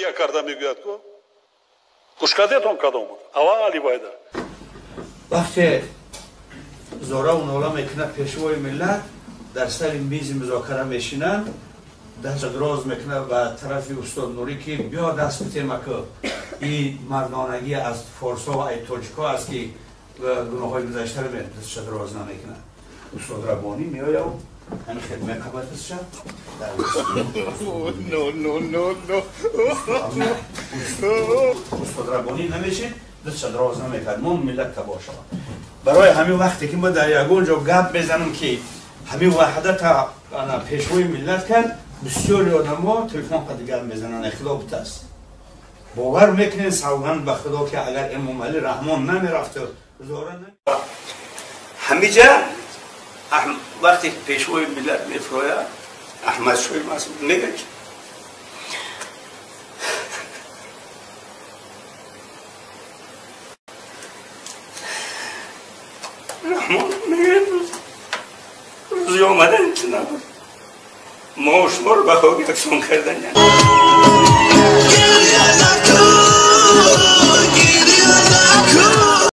گیاه کرده میگوید که گوش کردیتون کدام بود اول علی بایده وقتی زورا و نولا میکنه پیشوای ملت در سر میز مذاکره میشینن دست دراز میکنه به طرف استاد نوری که بیا دست بتیم که این مردانگی از فارسا و ایتوجکا است که گناه های گذشته رو دستش دراز نمیکنه استاد ربانی میآید و همین خدمه قبطش شد استاد ربانی نمیشه دستش دراز نمیکنه ما ملت تباه شد برای همین وقتی که ما در یگونجا گپ بزنم که همین وحدت پیشوی ملت کرد بسیاری آدم ها تلفن قد گپ بزنن اختلاف است باور میکنین سوگند به خدا که اگر امام علی رحمان نمیرفت همیجا وقتی پیشوی ملت میفروید احمد شوی مسعود میگه رحمان میگه روزی آمدن که نبود ما شما رو به خواب یکسان کردن